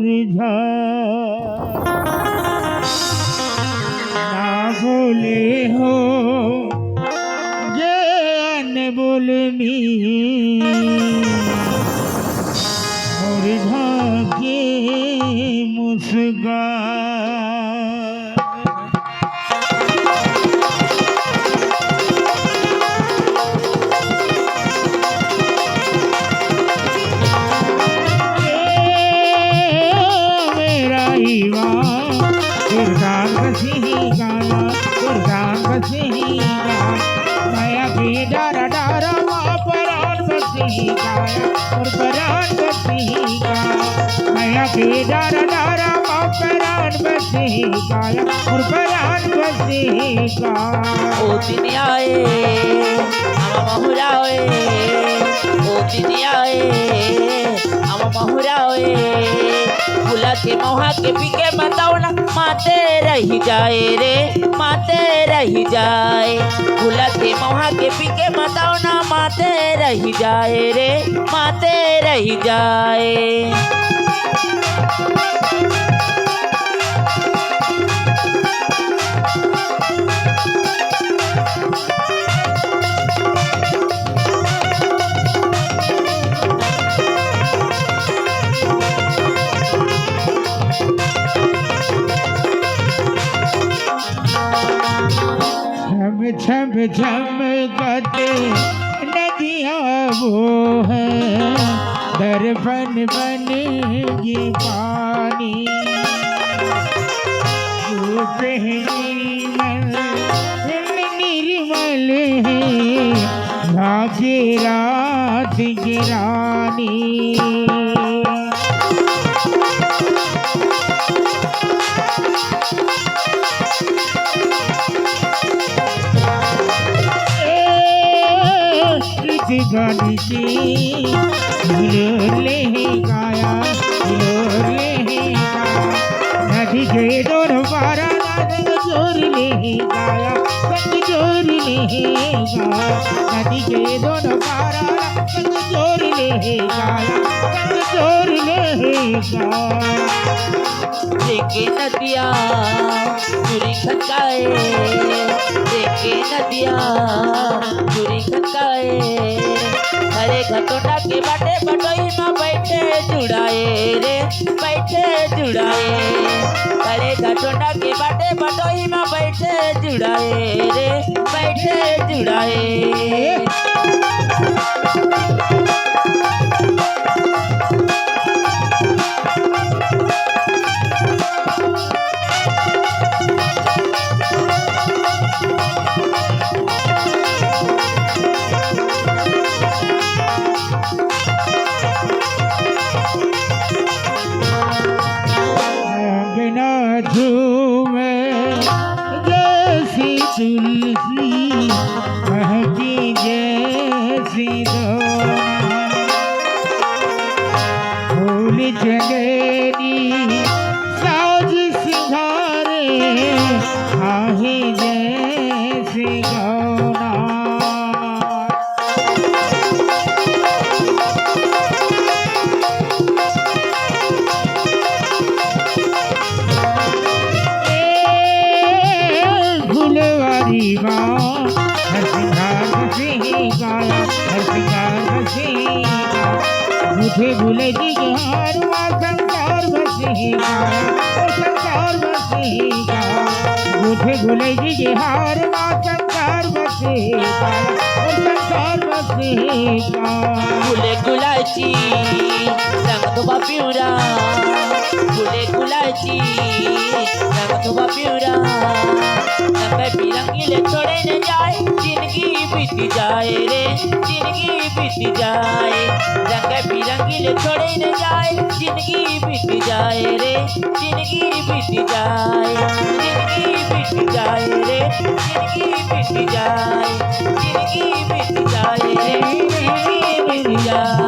मुरझा ना बोले हो ज्ञान बोलमी मुरझा के मुस्कान दुर्गान कसी गाया दुर्गान कसी गाया माया की डारा डारा परान कसी गाया और परान कसी गाया माया की डारा डारा परान कसी गाया और परान कसी गाया ओ दिन आए हम बहुराए ओ दिन आए हम बहुराए फूला के मोहा के पीके बताओ ना माते रही जाए रे माते रही जाए फूला के मोहा के पीके बताओ ना माते रही जाए रे माते रही जाए छम छम करते नदियाँ वो है दर्पण बनेगी पानी निर्मल है भाग्य रात गिरानी गानी की हिलोले गाया हिलोले गाया नदी के दोनों पारा संग जोर ले गाया संग जोर ले गाया नदी के दोनों पारा संग जोर ले गाया संग जोर ले गाया देखे नदिया चुरी खटकाए देखे नदिया चुरी खटकाए हरे घटोटा के बाटे बटोई में बैठे जुड़ाए रे बैठे जुड़ाए हरे घटोटा के बाटे बटोई में बैठे जुड़ाए रे बैठे जुड़ाए झूमे जैसी तुलसी महकी जैसी दोना फूल चंदेरी साज सिंगारे आहे जैसी गौना हर सिंगार बसे गाया हर सिंगार बसे मुझे भूले जी के हारवा संसार बसे गाया संसार बसे गाया मुझे भूले जी के हारवा संसार बसे गाया संसार बसे फुले गुलाची रंग धोबा पिवरा फुले गुलाची रंग धोबा पिवरा रंगीले छोड़े न जाए जिंदगी बीत जाए रे जिंदगी बीत जाए रंग बिरंगीले छोड़े न जाए जिंदगी बीत जाए रे जिंदगी बीत जाए जिंदगी बीत जाए रे जिंदगी बीत जाए जिंदगी बीत जाए रे जिंदगी बीत जाए